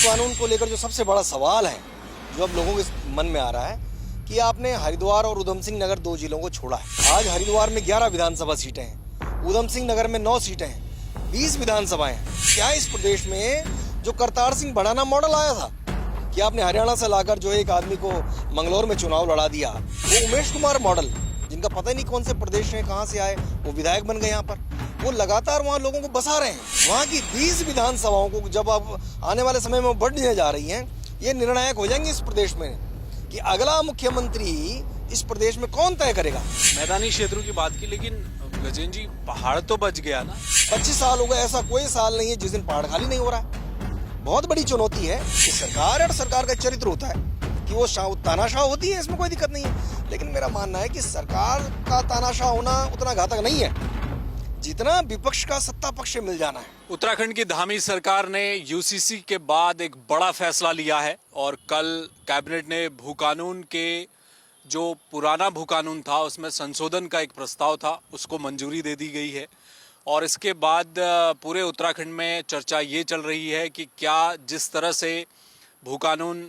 कानून को लेकर जो सबसे बड़ा सवाल है, जो अब लोगों के मन में आ रहा है कि आपने हरिद्वार और उधम सिंह नगर 2 जिलों को छोड़ा है। आज हरिद्वार में 11 विधानसभा सीटें हैं, उधम सिंह नगर में 9 सीटें हैं, 20 विधानसभाएं हैं। क्या इस प्रदेश में जो करतार सिंह भड़ाना मॉडल आया था कि आपने हरियाणा से लाकर जो एक आदमी को मंगलौर में चुनाव लड़ा दिया, वो उमेश कुमार मॉडल, जिनका पता ही नहीं कौन से प्रदेश में कहाँ से आए, वो विधायक बन गए यहाँ पर, वो लगातार वहाँ लोगों को बसा रहे हैं। वहाँ की 20 विधानसभाओं को जब अब आने वाले समय में बढ़ने जा रही हैं, ये निर्णायक हो जाएंगे इस प्रदेश में कि अगला मुख्यमंत्री इस प्रदेश में कौन तय करेगा। मैदानी क्षेत्रों की बात की, लेकिन गजेंद्र जी पहाड़ तो बच गया ना। 25 साल हो गए, ऐसा कोई साल नहीं है जिस दिन पहाड़ खाली नहीं हो रहा है। बहुत बड़ी चुनौती है कि सरकार और सरकार का चरित्र होता है कि वो तानाशाह होती है, इसमें कोई दिक्कत नहीं है, लेकिन मेरा मानना है कि सरकार का तानाशाह होना उतना घातक नहीं है जितना विपक्ष का सत्ता पक्ष से मिल जाना है। उत्तराखंड की धामी सरकार ने यूसीसी के बाद एक बड़ा फैसला लिया है और कल कैबिनेट ने भू कानून के जो पुराना भू कानून था उसमें संशोधन का एक प्रस्ताव था, उसको मंजूरी दे दी गई है। और इसके बाद पूरे उत्तराखंड में चर्चा ये चल रही है कि क्या जिस तरह से भू कानून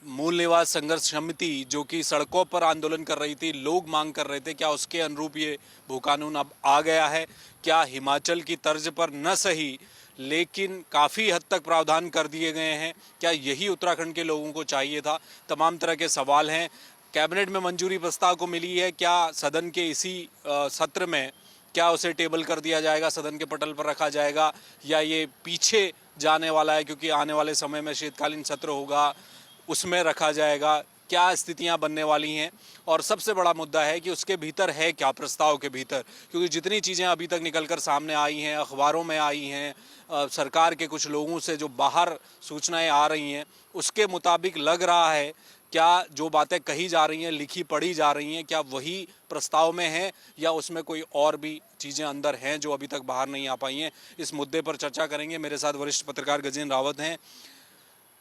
मूल निवास संघर्ष समिति जो कि सड़कों पर आंदोलन कर रही थी, लोग मांग कर रहे थे, क्या उसके अनुरूप ये भू कानून अब आ गया है? क्या हिमाचल की तर्ज पर न सही लेकिन काफ़ी हद तक प्रावधान कर दिए गए हैं? क्या यही उत्तराखंड के लोगों को चाहिए था? तमाम तरह के सवाल हैं। कैबिनेट में मंजूरी प्रस्ताव को मिली है, क्या सदन के इसी सत्र में क्या उसे टेबल कर दिया जाएगा, सदन के पटल पर रखा जाएगा, या ये पीछे जाने वाला है क्योंकि आने वाले समय में शीतकालीन सत्र होगा उसमें रखा जाएगा? क्या स्थितियां बनने वाली हैं? और सबसे बड़ा मुद्दा है कि उसके भीतर है क्या, प्रस्ताव के भीतर, क्योंकि जितनी चीज़ें अभी तक निकलकर सामने आई हैं, अखबारों में आई हैं, सरकार के कुछ लोगों से जो बाहर सूचनाएं आ रही हैं, उसके मुताबिक लग रहा है क्या जो बातें कही जा रही हैं, लिखी पढ़ी जा रही हैं, क्या वही प्रस्ताव में है या उसमें कोई और भी चीज़ें अंदर हैं जो अभी तक बाहर नहीं आ पाई हैं? इस मुद्दे पर चर्चा करेंगे। मेरे साथ वरिष्ठ पत्रकार गजेंद्र रावत हैं,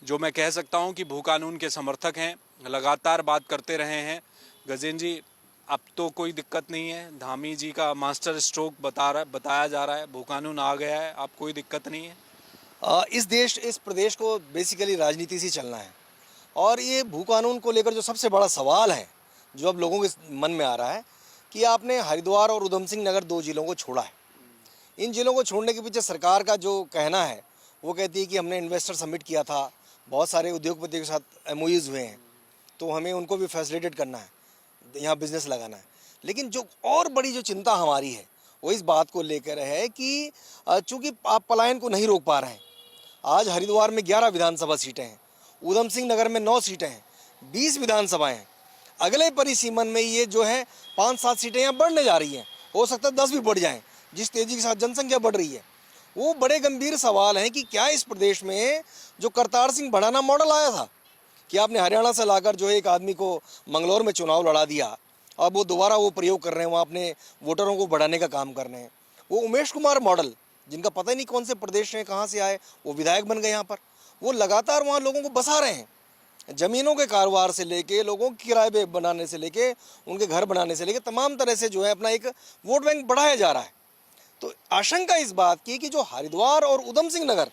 जो मैं कह सकता हूं कि भू कानून के समर्थक हैं, लगातार बात करते रहे हैं। गजेंद्र जी, अब तो कोई दिक्कत नहीं है, धामी जी का मास्टर स्ट्रोक बताया जा रहा है, भू कानून आ गया है, अब कोई दिक्कत नहीं है। इस प्रदेश को बेसिकली राजनीति से चलना है, और ये भू कानून को लेकर जो सबसे बड़ा सवाल है, जो अब लोगों के मन में आ रहा है कि आपने हरिद्वार और उधम सिंह नगर 2 जिलों को छोड़ा है। इन जिलों को छोड़ने के पीछे सरकार का जो कहना है, वो कहती है कि हमने इन्वेस्टर सबमिट किया था, बहुत सारे उद्योगपतियों के साथ एमओयूज हुए हैं, तो हमें उनको भी फैसिलिटेट करना है, यहाँ बिजनेस लगाना है। लेकिन जो और बड़ी जो चिंता हमारी है वो इस बात को लेकर है कि चूंकि आप पलायन को नहीं रोक पा रहे हैं। आज हरिद्वार में 11 विधानसभा सीटें हैं, उधम सिंह नगर में 9 सीटें हैं, 20 विधानसभाएं हैं। अगले परिसीमन में ये जो है 5-7 सीटें यहाँ बढ़ने जा रही हैं, हो सकता है 10 भी बढ़ जाएँ, जिस तेज़ी के साथ जनसंख्या बढ़ रही है। वो बड़े गंभीर सवाल हैं कि क्या इस प्रदेश में जो करतार सिंह भड़ाना मॉडल आया था कि आपने हरियाणा से लाकर जो एक आदमी को मंगलौर में चुनाव लड़ा दिया, अब वो दोबारा वो प्रयोग कर रहे हैं, वहाँ अपने वोटरों को बढ़ाने का काम कर रहे हैं। वो उमेश कुमार मॉडल, जिनका पता ही नहीं कौन से प्रदेश में कहाँ से आए, वो विधायक बन गए यहाँ पर, वो लगातार वहाँ लोगों को बसा रहे हैं। ज़मीनों के कारोबार से लेके, लोगों के किराए पे बनाने से लेके, उनके घर बनाने से लेके, तमाम तरह से जो है अपना एक वोट बैंक बढ़ाया जा रहा है। तो आशंका इस बात की कि जो हरिद्वार और उधम सिंह नगर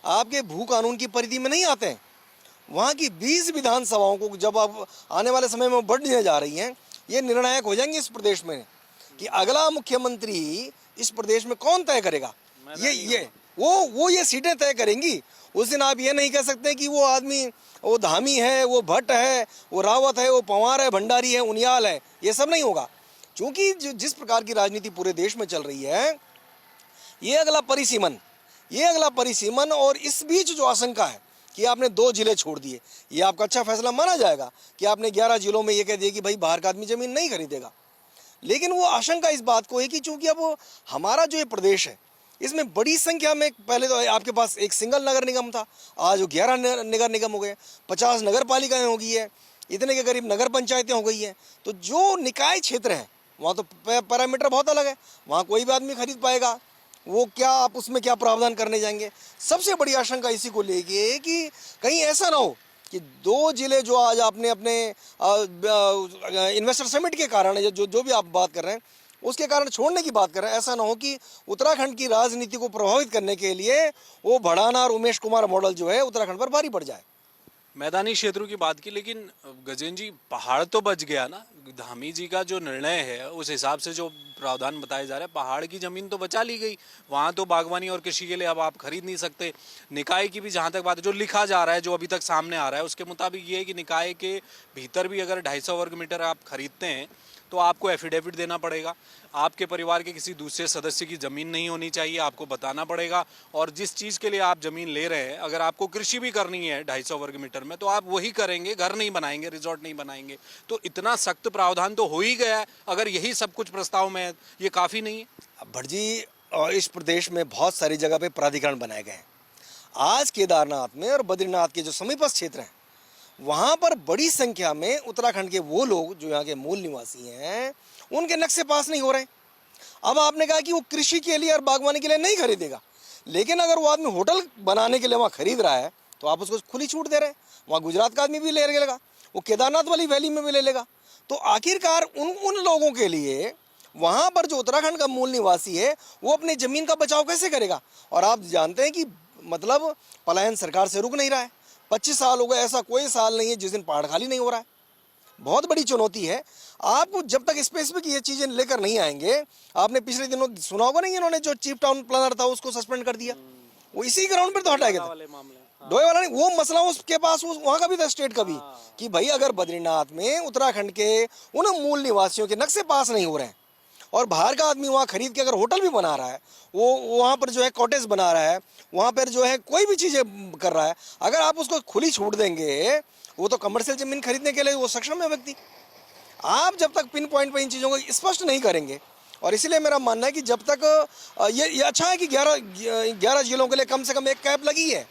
आपके भू कानून की परिधि में नहीं आते हैं, वहाँ की 20 विधानसभाओं को जब अब आने वाले समय में बढ़ने जा रही हैं, ये निर्णायक हो जाएंगे इस प्रदेश में कि अगला मुख्यमंत्री इस प्रदेश में कौन तय करेगा। ये सीटें तय करेंगी। उस दिन आप ये नहीं कह सकते कि वो आदमी, वो धामी है, वो भट्ट है, वो रावत है, वो पंवार है, भंडारी है, उनियाल है, ये सब नहीं होगा। क्योंकि जिस प्रकार की राजनीति पूरे देश में चल रही है, ये अगला परिसीमन और इस बीच जो आशंका है कि आपने 2 जिले छोड़ दिए, ये आपका अच्छा फैसला माना जाएगा कि आपने 11 जिलों में ये कह दिया कि भाई बाहर का आदमी ज़मीन नहीं खरीदेगा। लेकिन वो आशंका इस बात को है कि चूंकि अब हमारा जो ये प्रदेश है, इसमें बड़ी संख्या में, पहले तो आपके पास एक सिंगल नगर निगम था, आज वो 11 नगर निगम हो गए, 50 नगर पालिकाएँ हो गई है, इतने के करीब नगर पंचायतें हो गई हैं। तो जो निकाय क्षेत्र है वहाँ तो पैरामीटर बहुत अलग है, वहाँ कोई भी आदमी खरीद पाएगा, वो क्या आप उसमें क्या प्रावधान करने जाएंगे। सबसे बड़ी आशंका इसी को लेके कि कहीं ऐसा ना हो कि 2 जिले जो आज आपने अपने इन्वेस्टर समिट के कारण जो भी आप बात कर रहे हैं, उसके कारण छोड़ने की बात कर रहे हैं। ऐसा ना हो कि उत्तराखंड की राजनीति को प्रभावित करने के लिए वो भड़ाना और उमेश कुमार मॉडल जो है उत्तराखंड पर भारी पड़ जाए। मैदानी क्षेत्रों की बात की, लेकिन गजेंद्र जी पहाड़ तो बच गया ना। धामी जी का जो निर्णय है उस हिसाब से जो प्रावधान बताए जा रहे हैं, पहाड़ की जमीन तो बचा ली गई, वहां तो बागवानी और कृषि के लिए अब आप खरीद नहीं सकते। निकाय की भी जहां तक बात है, जो लिखा जा रहा है, जो अभी तक सामने आ रहा है, उसके मुताबिक ये है कि निकाय के भीतर भी अगर 250 वर्ग मीटर आप खरीदते हैं तो आपको एफिडेविट देना पड़ेगा। आपके परिवार के किसी दूसरे सदस्य की ज़मीन नहीं होनी चाहिए, आपको बताना पड़ेगा। और जिस चीज़ के लिए आप ज़मीन ले रहे हैं, अगर आपको कृषि भी करनी है 250 वर्ग मीटर में, तो आप वही करेंगे, घर नहीं बनाएंगे, रिजॉर्ट नहीं बनाएंगे। तो इतना सख्त प्रावधान तो हो ही गया है। अगर यही सब कुछ प्रस्ताव में है, ये काफ़ी नहीं है? अब भट्ट जी, इस प्रदेश में बहुत सारी जगह पे प्राधिकरण बनाए गए हैं। आज केदारनाथ में और बद्रीनाथ के जो समीपस्थ क्षेत्र हैं, वहाँ पर बड़ी संख्या में उत्तराखंड के वो लोग जो यहाँ के मूल निवासी हैं, उनके नक्शे पास नहीं हो रहे हैं। अब आपने कहा कि वो कृषि के लिए और बागवानी के लिए नहीं खरीदेगा, लेकिन अगर वो आदमी होटल बनाने के लिए वहाँ खरीद रहा है तो आप उसको खुली छूट दे रहे हैं। वहाँ गुजरात का आदमी भी ले लेगा, वो केदारनाथ वाली वैली में भी ले लेगा। तो आखिरकार उन लोगों के लिए वहाँ पर जो उत्तराखंड का मूल निवासी है वो अपनी ज़मीन का बचाव कैसे करेगा? और आप जानते हैं कि मतलब पलायन सरकार से रुक नहीं रहा है। 25 साल हो गए, ऐसा कोई साल नहीं है जिस दिन पहाड़ खाली नहीं हो रहा है। बहुत बड़ी चुनौती है। आप जब तक स्पेसिफिक ये चीज़ें लेकर नहीं आएंगे, आपने पिछले दिनों सुना होगा नहीं, इन्होंने जो चीफ टाउन प्लानर था उसको सस्पेंड कर दिया, वो इसी ग्राउंड पर तो हटाया गया था। डोए वाला नहीं, वो मसला उसके पास वहाँ का भी था, स्टेट का भी, कि भाई अगर बद्रीनाथ में उत्तराखंड के उन मूल निवासियों के नक्शे पास नहीं हो रहे हैं और बाहर का आदमी वहाँ खरीद के अगर होटल भी बना रहा है, वो वहाँ पर जो है कॉटेज बना रहा है, वहाँ पर जो है कोई भी चीज़ें कर रहा है, अगर आप उसको खुली छूट देंगे, वो तो कमर्शियल ज़मीन खरीदने के लिए वो सक्षम है व्यक्ति। आप जब तक पिन पॉइंट पर इन चीज़ों को स्पष्ट नहीं करेंगे, और इसलिए मेरा मानना है कि जब तक ये अच्छा है कि 11 जिलों के लिए कम से कम एक कैप लगी है,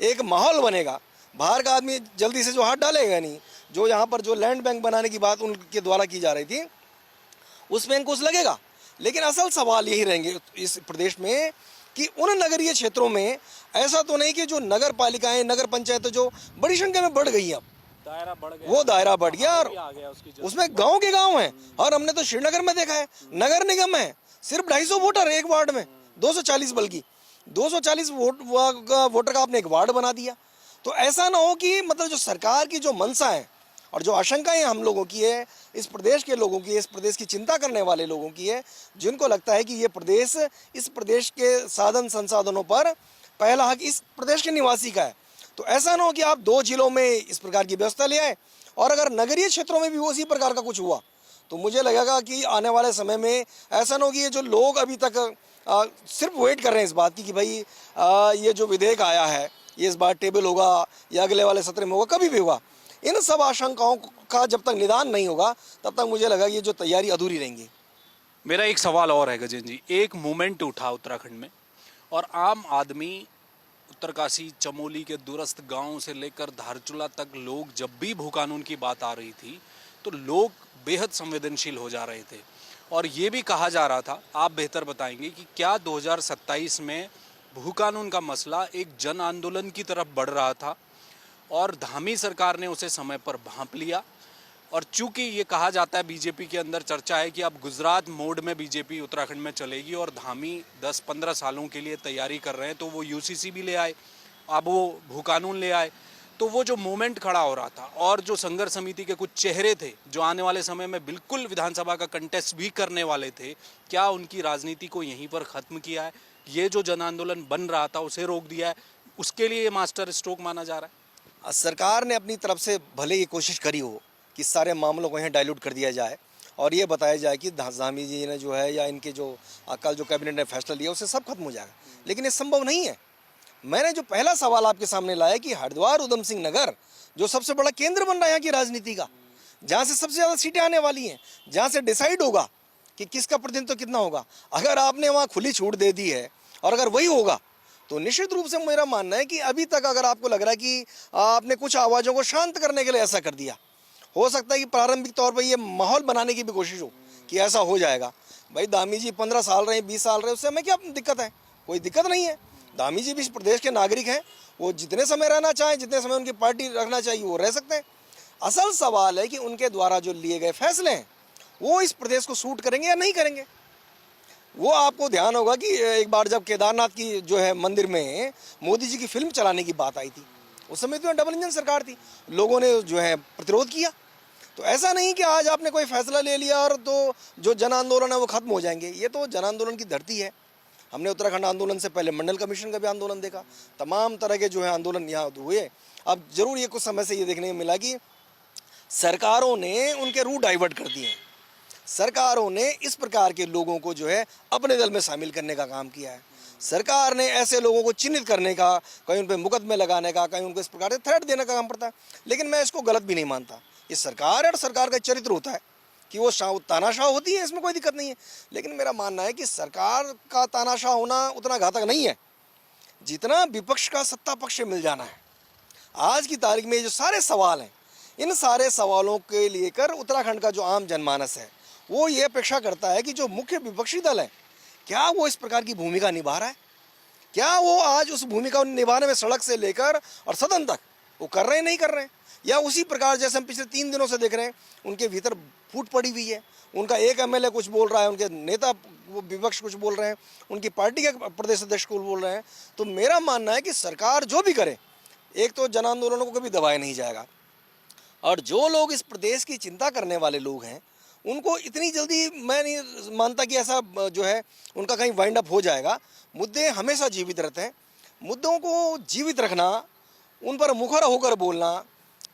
एक माहौल बनेगा। बाहर का आदमी जल्दी से जो हाथ डालेगा नहीं। जो यहाँ पर जो लैंड बैंक बनाने की बात उनके द्वारा की जा रही थी, उसमें अंकुश लगेगा। लेकिन असल सवाल यही रहेंगे इस प्रदेश में कि उन नगरीय क्षेत्रों में ऐसा तो नहीं कि जो नगर पालिकाएं, नगर पंचायतें जो बड़ी संख्या में बढ़ गई हैं, अब दायरा बढ़ गया, वो दायरा बढ़ गया और आ गया उसमें गांव के गांव हैं। और हमने तो श्रीनगर में देखा है, नगर निगम है, सिर्फ 250 वोटर एक वार्ड में, 240 बल्कि 240 वोटर का आपने एक वार्ड बना दिया। तो ऐसा ना हो कि मतलब जो सरकार की जो मंशा है और जो आशंकाएं हम लोगों की है, इस प्रदेश के लोगों की, इस प्रदेश की चिंता करने वाले लोगों की है, जिनको लगता है कि ये प्रदेश, इस प्रदेश के साधन संसाधनों पर पहला हक इस प्रदेश के निवासी का है। तो ऐसा ना हो कि आप 2 जिलों में इस प्रकार की व्यवस्था ले आए और अगर नगरीय क्षेत्रों में भी उसी प्रकार का कुछ हुआ तो मुझे लगेगा कि आने वाले समय में ऐसा ना हो कि ये जो लोग अभी तक सिर्फ वेट कर रहे हैं इस बात की कि भाई ये जो विधेयक आया है ये इस बार टेबल होगा या अगले वाले सत्र में होगा, कभी भी होगा, इन सब आशंकाओं का जब तक निदान नहीं होगा तब तक मुझे लगा ये जो तैयारी अधूरी रहेंगी। मेरा एक सवाल और है गजेंद्र जी, एक मूवमेंट उठा उत्तराखंड में और आम आदमी, उत्तरकाशी चमोली के दूरस्थ गांव से लेकर धारचूला तक लोग, जब भी भू कानून की बात आ रही थी तो लोग बेहद संवेदनशील हो जा रहे थे। और ये भी कहा जा रहा था, आप बेहतर बताएंगे, कि क्या 2027 में भू कानून का मसला एक जन आंदोलन की तरफ बढ़ रहा था और धामी सरकार ने उसे समय पर भांप लिया। और चूंकि ये कहा जाता है, बीजेपी के अंदर चर्चा है कि अब गुजरात मोड में बीजेपी उत्तराखंड में चलेगी और धामी 10-15 सालों के लिए तैयारी कर रहे हैं, तो वो यूसीसी भी ले आए, अब वो भू कानून ले आए। तो वो जो मूवमेंट खड़ा हो रहा था और जो संघर्ष समिति के कुछ चेहरे थे जो आने वाले समय में बिल्कुल विधानसभा का कंटेस्ट भी करने वाले थे, क्या उनकी राजनीति को यहीं पर ख़त्म किया है? ये जो जन आंदोलन बन रहा था उसे रोक दिया है, उसके लिए ये मास्टर स्ट्रोक माना जा रहा है? सरकार ने अपनी तरफ से भले ये कोशिश करी हो कि सारे मामलों को यहाँ डाइल्यूट कर दिया जाए और ये बताया जाए कि धामी जी ने जो है या इनके जो कल जो कैबिनेट ने फैसला लिया उससे सब खत्म हो जाएगा, लेकिन ये संभव नहीं है। मैंने जो पहला सवाल आपके सामने लाया कि हरिद्वार उधम सिंह नगर जो सबसे बड़ा केंद्र बन रहा है यहाँ की राजनीति का, जहाँ से सबसे ज़्यादा सीटें आने वाली हैं, जहाँ से डिसाइड होगा कि किसका प्रतिनिधित्व कितना होगा, अगर आपने वहाँ खुली छूट दे दी है और अगर वही होगा तो निश्चित रूप से मेरा मानना है कि अभी तक अगर आपको लग रहा है कि आपने कुछ आवाज़ों को शांत करने के लिए ऐसा कर दिया, हो सकता है कि प्रारंभिक तौर पर ये माहौल बनाने की भी कोशिश हो कि ऐसा हो जाएगा। भाई धामी जी 15 साल रहे, 20 साल रहे, उससे हमें क्या दिक्कत है? कोई दिक्कत नहीं है। धामी जी भी इस प्रदेश के नागरिक हैं, वो जितने समय रहना चाहें, जितने समय उनकी पार्टी रखना चाहिए वो रह सकते हैं। असल सवाल है कि उनके द्वारा जो लिए गए फैसले हैं वो इस प्रदेश को सूट करेंगे या नहीं करेंगे। वो आपको ध्यान होगा कि एक बार जब केदारनाथ की जो है मंदिर में मोदी जी की फिल्म चलाने की बात आई थी, उस समय तो डबल इंजन सरकार थी, लोगों ने जो है प्रतिरोध किया। तो ऐसा नहीं कि आज आपने कोई फैसला ले लिया और तो जो जन आंदोलन है वो खत्म हो जाएंगे। ये तो जन आंदोलन की धरती है। हमने उत्तराखंड आंदोलन से पहले मंडल कमीशन का भी आंदोलन देखा, तमाम तरह के जो है आंदोलन यहाँ हुए। अब जरूर ये कुछ समय से ये देखने को मिला कि सरकारों ने उनके रूट डाइवर्ट कर दिए हैं। सरकारों ने इस प्रकार के लोगों को जो है अपने दल में शामिल करने का काम किया है। सरकार ने ऐसे लोगों को चिन्हित करने का, कहीं उन पर मुकदमे लगाने का, कहीं उनको इस प्रकार से थ्रेट देने का काम पड़ता है। लेकिन मैं इसको गलत भी नहीं मानता। ये सरकार है और सरकार का चरित्र होता है कि वो तानाशाह होती है, इसमें कोई दिक्कत नहीं है। लेकिन मेरा मानना है कि सरकार का तानाशाह होना उतना घातक नहीं है जितना विपक्ष का सत्ता पक्ष से मिल जाना है। आज की तारीख में जो सारे सवाल हैं, इन सारे सवालों के लेकर उत्तराखंड का जो आम जनमानस है वो ये अपेक्षा करता है कि जो मुख्य विपक्षी दल है, क्या वो इस प्रकार की भूमिका निभा रहा है? क्या वो आज उस भूमिका निभाने में सड़क से लेकर और सदन तक वो कर रहे हैं, नहीं कर रहे हैं? या उसी प्रकार जैसे हम पिछले 3 दिनों से देख रहे हैं, उनके भीतर फूट पड़ी हुई है। उनका एक एमएलए कुछ बोल रहा है, उनके नेता वो विपक्ष कुछ बोल रहे हैं, उनकी पार्टी के प्रदेश अध्यक्ष कुछ बोल रहे हैं। तो मेरा मानना है कि सरकार जो भी करे, एक तो जन आंदोलनों को कभी दबाया नहीं जाएगा, और जो लोग इस प्रदेश की चिंता करने वाले लोग हैं उनको इतनी जल्दी मैं नहीं मानता कि ऐसा जो है उनका कहीं वाइंड अप हो जाएगा। मुद्दे हमेशा जीवित रहते हैं। मुद्दों को जीवित रखना, उन पर मुखर होकर बोलना,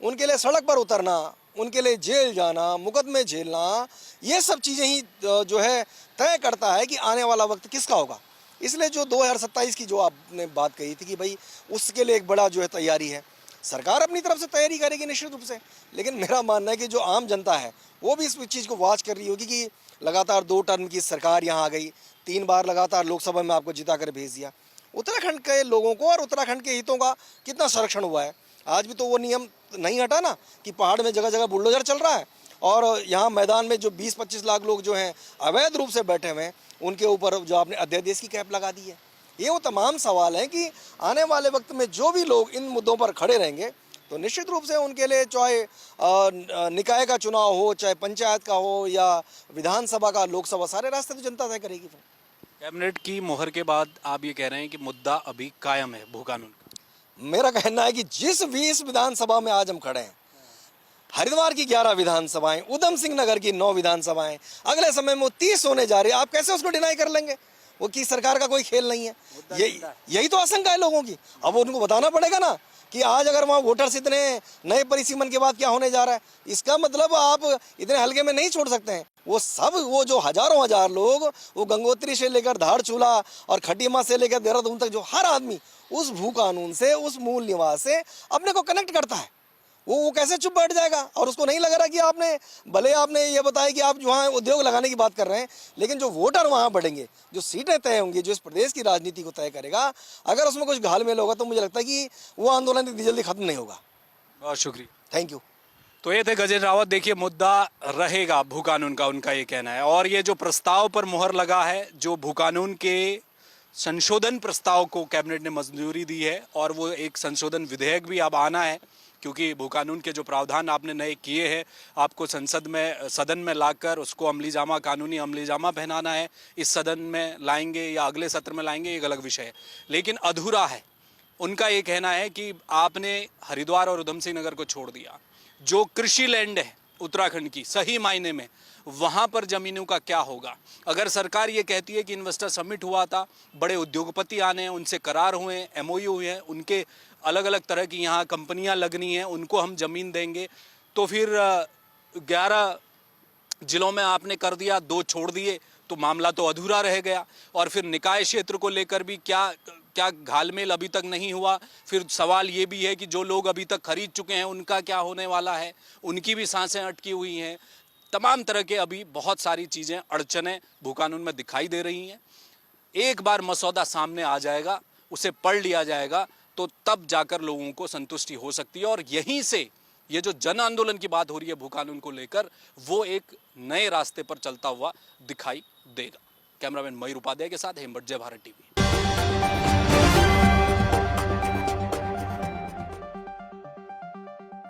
उनके लिए सड़क पर उतरना, उनके लिए जेल जाना, मुकदमे झेलना, ये सब चीज़ें ही जो है तय करता है कि आने वाला वक्त किसका होगा। इसलिए जो 2027 की जो आपने बात कही थी कि भाई उसके लिए एक बड़ा जो है तैयारी है, सरकार अपनी तरफ से तैयारी करेगी निश्चित रूप से। लेकिन मेरा मानना है कि जो आम जनता है वो भी इस चीज़ को वॉच कर रही होगी कि लगातार 2 टर्म की सरकार यहाँ आ गई, 3 बार लगातार लोकसभा में आपको जिता कर भेज दिया। उत्तराखंड के लोगों को और उत्तराखंड के हितों का कितना संरक्षण हुआ है? आज भी तो वो नियम नहीं हटा ना कि पहाड़ में जगह जगह बुलडोजर चल रहा है और यहाँ मैदान में जो 20-25 लाख लोग जो हैं अवैध रूप से बैठे हुए हैं, उनके ऊपर जो आपने अध्यादेश की कैप लगा दी है। ये वो तमाम सवाल हैं कि आने वाले वक्त में जो भी लोग इन मुद्दों पर खड़े रहेंगे तो निश्चित रूप से उनके लिए चाहे निकाय का चुनाव हो, चाहे पंचायत का हो या विधानसभा का, लोकसभा, सारे रास्ते तो जनता तय करेगी। फिर कैबिनेट की मोहर के बाद आप ये कह रहे हैं कि मुद्दा अभी कायम है भू कानून का। मेरा कहना है कि जिस 20 विधानसभा में आज हम खड़े हैं, हरिद्वार की 11 विधानसभाएं, उधम सिंह नगर की 9 विधानसभाएं, अगले समय में वो 30 होने जा रही है। आप कैसे उसको डिनाई कर लेंगे? वो कि सरकार का कोई खेल नहीं है। यही तो आशंका है लोगों की। अब उनको बताना पड़ेगा ना कि आज अगर वहाँ वोटर्स इतने नए परिसीमन के बाद क्या होने जा रहा है। इसका मतलब आप इतने हल्के में नहीं छोड़ सकते हैं। वो जो हजारों हजार लोग, वो गंगोत्री से लेकर धार चूल्हा और खटीमा से लेकर देहरादून तक, जो हर आदमी उस भू कानून से, उस मूल निवास से अपने को कनेक्ट करता है, वो कैसे चुप बैठ जाएगा? और उसको नहीं लग रहा कि आपने ये बताया कि आप जो वहाँ उद्योग लगाने की बात कर रहे हैं, लेकिन जो वोटर वहाँ बढ़ेंगे, जो सीटें तय होंगी, जो इस प्रदेश की राजनीति को तय करेगा, अगर उसमें कुछ घालमेल होगा तो मुझे लगता है कि वो आंदोलन इतनी जल्दी खत्म नहीं होगा। बहुत शुक्रिया, थैंक यू। तो ये थे गजेंद्र रावत। देखिए, मुद्दा रहेगा भू कानून का, उनका ये कहना है। और ये जो प्रस्ताव पर मुहर लगा है, जो भू कानून के संशोधन प्रस्ताव को कैबिनेट ने मंजूरी दी है, और वो एक संशोधन विधेयक भी अब आना है, क्योंकि भू कानून के जो प्रावधान आपने नए किए हैं, आपको सदन में लाकर उसको अमलीजामा, कानूनी अमलीजामा पहनाना है। इस सदन में लाएंगे या अगले सत्र में लाएंगे, एक अलग विषय है, लेकिन अधूरा है। उनका ये कहना है कि आपने हरिद्वार और उधम सिंह नगर को छोड़ दिया, जो कृषि लैंड है उत्तराखंड की सही मायने में, वहाँ पर ज़मीनों का क्या होगा? अगर सरकार ये कहती है कि इन्वेस्टर समिट हुआ था, बड़े उद्योगपति आने हैं, उनसे करार हुए हैं, एमओयू हुए हैं, उनके अलग अलग तरह की यहाँ कंपनियाँ लगनी हैं, उनको हम ज़मीन देंगे, तो फिर 11 जिलों में आपने कर दिया, 2 छोड़ दिए, तो मामला तो अधूरा रह गया। और फिर निकाय क्षेत्र को लेकर भी क्या घालमेल अभी तक नहीं हुआ। फिर सवाल ये भी है कि जो लोग अभी तक खरीद चुके हैं उनका क्या होने वाला है, उनकी भी सांसें अटकी हुई हैं। तमाम तरह के अभी बहुत सारी चीज़ें, अड़चनें भू कानून में दिखाई दे रही हैं। एक बार मसौदा सामने आ जाएगा, उसे पढ़ लिया जाएगा, तो तब जाकर लोगों को संतुष्टि हो सकती है। और यहीं से ये जो जन आंदोलन की बात हो रही है भू कानून को लेकर, वो एक नए रास्ते पर चलता हुआ दिखाई देगा। कैमरामैन मयूर उपाध्याय के साथ हेमंत, जय भारत टीवी।